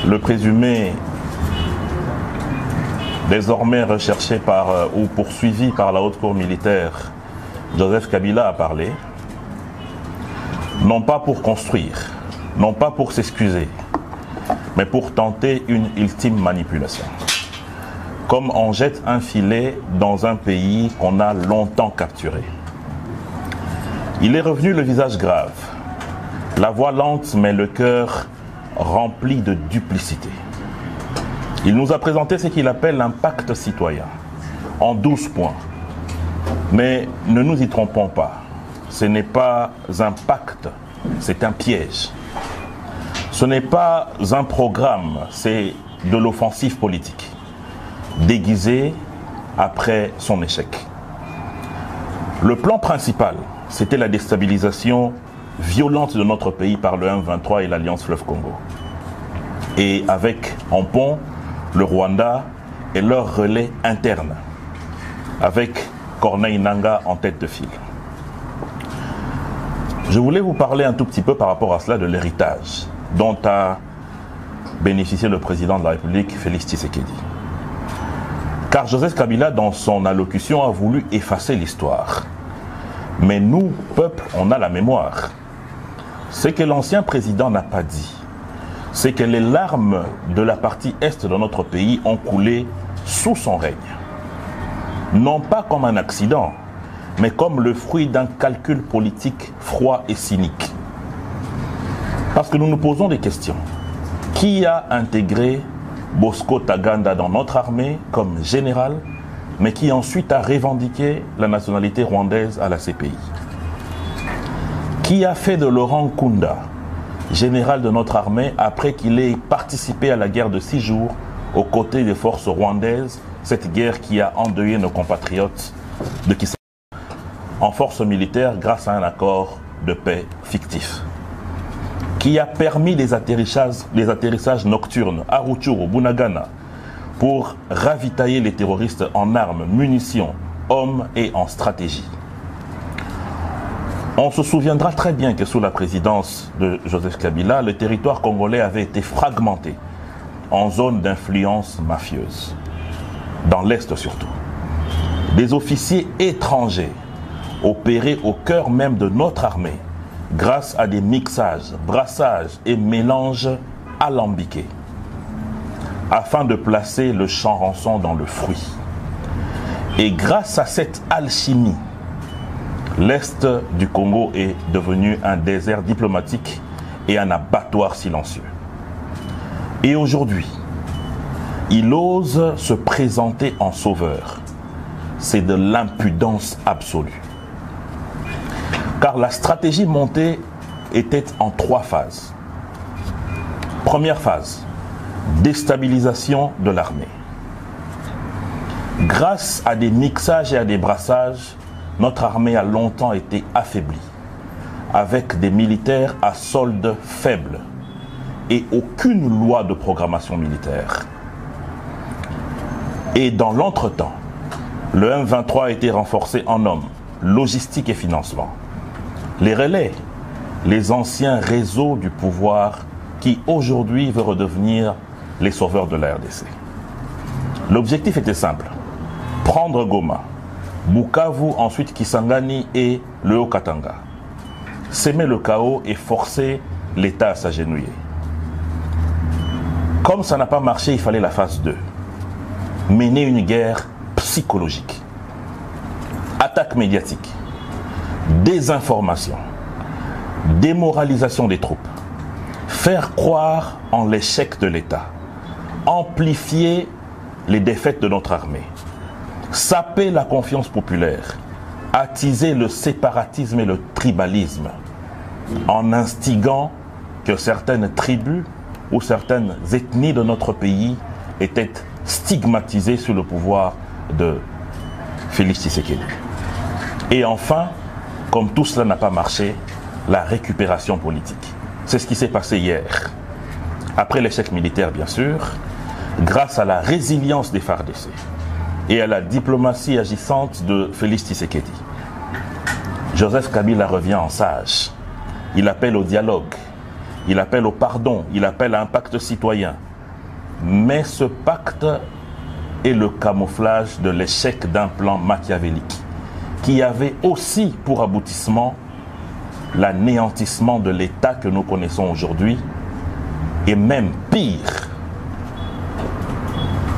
Le présumé désormais recherché ou poursuivi par la haute cour militaire, Joseph Kabila a parlé, non pas pour construire, non pas pour s'excuser, mais pour tenter une ultime manipulation. Comme on jette un filet dans un pays qu'on a longtemps capturé. Il est revenu le visage grave, la voix lente mais le cœur rempli de duplicité. Il nous a présenté ce qu'il appelle un pacte citoyen, en 12 points. Mais ne nous y trompons pas, ce n'est pas un pacte, c'est un piège. Ce n'est pas un programme, c'est de l'offensive politique, déguisée après son échec. Le plan principal, c'était la déstabilisation violente de notre pays par le M23 et l'Alliance Fleuve Congo. Et avec en pont le Rwanda et leur relais interne, avec Corneille Nangaa en tête de file. Je voulais vous parler un tout petit peu par rapport à cela de l'héritage dont a bénéficié le président de la République, Félix Tshisekedi. Car Joseph Kabila, dans son allocution, a voulu effacer l'histoire. Mais nous, peuple, on a la mémoire. Ce que l'ancien président n'a pas dit, c'est que les larmes de la partie est de notre pays ont coulé sous son règne. Non pas comme un accident, mais comme le fruit d'un calcul politique froid et cynique. Parce que nous nous posons des questions. Qui a intégré Bosco Ntaganda dans notre armée comme général, mais qui ensuite a revendiqué la nationalité rwandaise à la CPI? Qui a fait de Laurent Nkunda général de notre armée après qu'il ait participé à la guerre de 6 jours aux côtés des forces rwandaises, cette guerre qui a endeuillé nos compatriotes de Kisangani en force militaire grâce à un accord de paix fictif? Qui a permis les atterrissages nocturnes à Rutshuru, Bunagana, pour ravitailler les terroristes en armes, munitions, hommes et en stratégie? On se souviendra très bien que sous la présidence de Joseph Kabila, le territoire congolais avait été fragmenté en zones d'influence mafieuse, dans l'Est surtout. Des officiers étrangers opéraient au cœur même de notre armée grâce à des mixages, brassages et mélanges alambiqués afin de placer le chanrançon dans le fruit. Et grâce à cette alchimie, l'Est du Congo est devenu un désert diplomatique et un abattoir silencieux. Et aujourd'hui, il ose se présenter en sauveur. C'est de l'impudence absolue. Car la stratégie montée était en 3 phases. Première phase, déstabilisation de l'armée. Grâce à des mixages et à des brassages, notre armée a longtemps été affaiblie, avec des militaires à solde faible et aucune loi de programmation militaire. Et dans l'entretemps, le M23 a été renforcé en hommes, logistique et financement. Les relais, les anciens réseaux du pouvoir qui aujourd'hui veut redevenir les sauveurs de la RDC. L'objectif était simple, prendre Goma, Bukavu, ensuite Kisangani et le Haut-Katanga. S'aimer le chaos et forcer l'État à s'agenouiller. Comme ça n'a pas marché, il fallait la phase 2. Mener une guerre psychologique. Attaque médiatique. Désinformation. Démoralisation des troupes. Faire croire en l'échec de l'État. Amplifier les défaites de notre armée. Saper la confiance populaire, attiser le séparatisme et le tribalisme, en instigant que certaines tribus ou certaines ethnies de notre pays étaient stigmatisées sous le pouvoir de Félix Tshisekedi. Et enfin, comme tout cela n'a pas marché, la récupération politique. C'est ce qui s'est passé hier. Après l'échec militaire, bien sûr, grâce à la résilience des FARDC et à la diplomatie agissante de Félix Tshisekedi. Joseph Kabila revient en sage. Il appelle au dialogue, il appelle au pardon, il appelle à un pacte citoyen, mais ce pacte est le camouflage de l'échec d'un plan machiavélique qui avait aussi pour aboutissement l'anéantissement de l'État que nous connaissons aujourd'hui et même pire,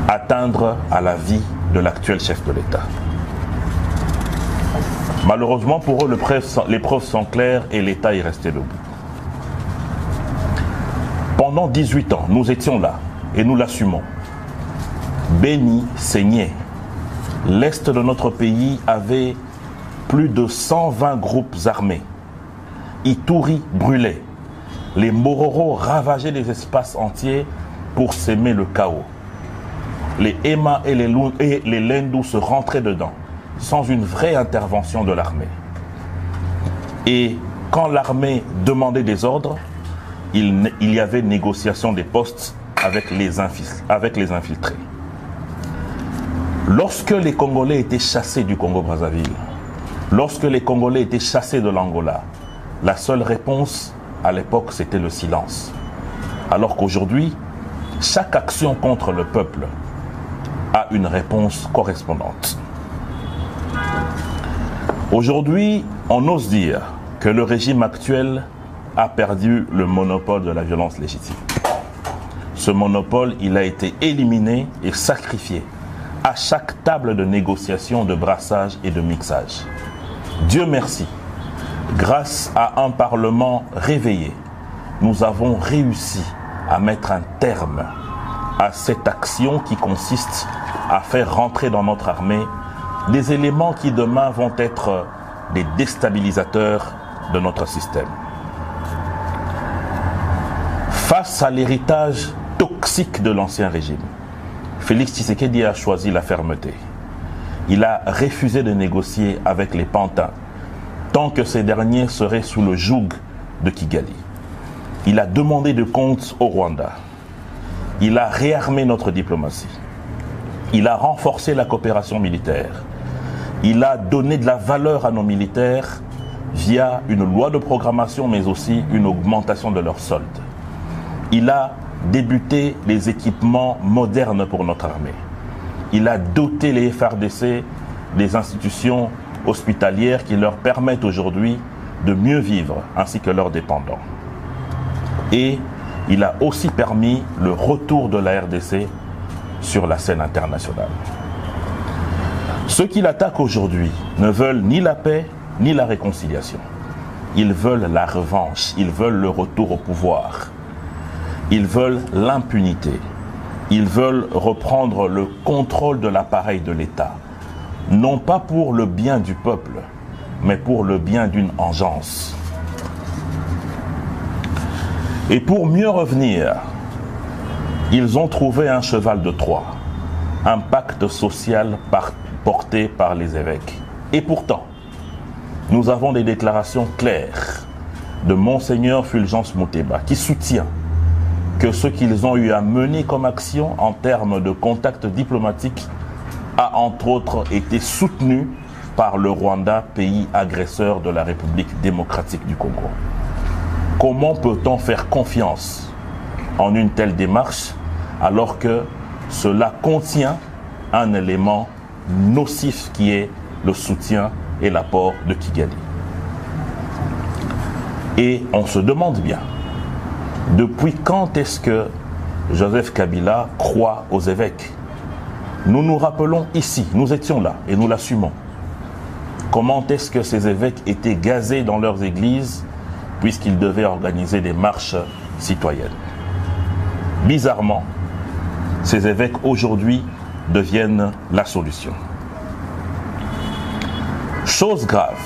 atteindre à la vie de l'actuel chef de l'État. Malheureusement pour eux, les preuves sont claires et l'État est resté debout. Pendant 18 ans, nous étions là et nous l'assumons. Béni saignait. L'Est de notre pays avait plus de 120 groupes armés. Ituri brûlait. Les Mororo ravageaient des espaces entiers pour s'aimer le chaos. Les Ema et les Lendu se rentraient dedans, sans une vraie intervention de l'armée. Et quand l'armée demandait des ordres, il y avait négociation des postes avec les infiltrés. Lorsque les Congolais étaient chassés du Congo-Brazzaville, lorsque les Congolais étaient chassés de l'Angola, la seule réponse à l'époque c'était le silence. Alors qu'aujourd'hui, chaque action contre le peuple a une réponse correspondante. Aujourd'hui, on ose dire que le régime actuel a perdu le monopole de la violence légitime. Ce monopole, il a été éliminé et sacrifié à chaque table de négociation, de brassage et de mixage. Dieu merci, grâce à un Parlement réveillé, nous avons réussi à mettre un terme à cette action qui consiste à faire rentrer dans notre armée des éléments qui demain vont être des déstabilisateurs de notre système. Face à l'héritage toxique de l'ancien régime, Félix Tshisekedi a choisi la fermeté. Il a refusé de négocier avec les pantins tant que ces derniers seraient sous le joug de Kigali. Il a demandé de comptes au Rwanda. Il a réarmé notre diplomatie. Il a renforcé la coopération militaire. Il a donné de la valeur à nos militaires via une loi de programmation mais aussi une augmentation de leurs soldes. Il a débuté les équipements modernes pour notre armée. Il a doté les FARDC des institutions hospitalières qui leur permettent aujourd'hui de mieux vivre ainsi que leurs dépendants. Et il a aussi permis le retour de la RDC sur la scène internationale. Ceux qui l'attaquent aujourd'hui ne veulent ni la paix ni la réconciliation. Ils veulent la revanche, ils veulent le retour au pouvoir. Ils veulent l'impunité. Ils veulent reprendre le contrôle de l'appareil de l'État. Non pas pour le bien du peuple, mais pour le bien d'une engeance. Et pour mieux revenir, ils ont trouvé un cheval de Troie, un pacte social porté par les évêques. Et pourtant, nous avons des déclarations claires de Monseigneur Fulgence Muteba qui soutient que ce qu'ils ont eu à mener comme action en termes de contacts diplomatiques a entre autres été soutenu par le Rwanda, pays agresseur de la République démocratique du Congo. Comment peut-on faire confiance en une telle démarche alors que cela contient un élément nocif qui est le soutien et l'apport de Kigali? Et on se demande bien, depuis quand est-ce que Joseph Kabila croit aux évêques? Nous nous rappelons ici, nous étions là et nous l'assumons. Comment est-ce que ces évêques étaient gazés dans leurs églises puisqu'ils devaient organiser des marches citoyennes? Bizarrement, ces évêques aujourd'hui deviennent la solution. Chose grave,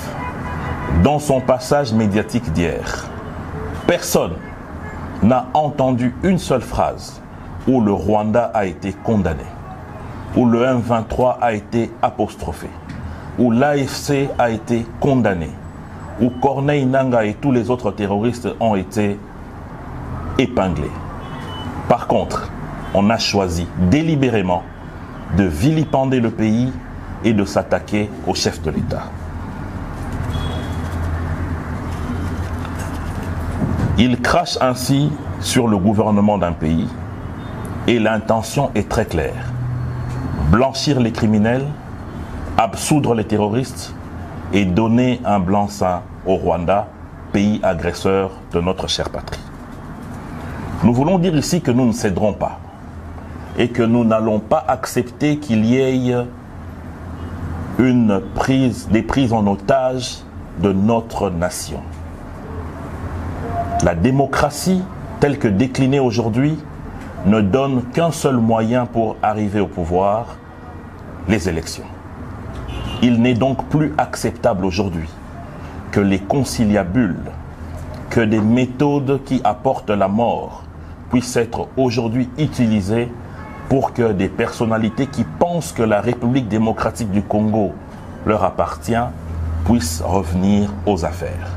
dans son passage médiatique d'hier, personne n'a entendu une seule phrase où le Rwanda a été condamné, où le M23 a été apostrophé, où l'AFC a été condamné, où Corneille Nangaa et tous les autres terroristes ont été épinglés. Par contre, on a choisi délibérément de vilipender le pays et de s'attaquer au chef de l'État. Il crache ainsi sur le gouvernement d'un pays Et l'intention est très claire. Blanchir les criminels, absoudre les terroristes et donner un blanc-seing au Rwanda, pays agresseur de notre chère patrie. Nous voulons dire ici que nous ne céderons pas et que nous n'allons pas accepter qu'il y ait des prises en otage de notre nation. La démocratie, telle que déclinée aujourd'hui, ne donne qu'un seul moyen pour arriver au pouvoir, les élections. Il n'est donc plus acceptable aujourd'hui que les conciliabules, que des méthodes qui apportent la mort puissent être aujourd'hui utilisées pour que des personnalités qui pensent que la République démocratique du Congo leur appartient puissent revenir aux affaires.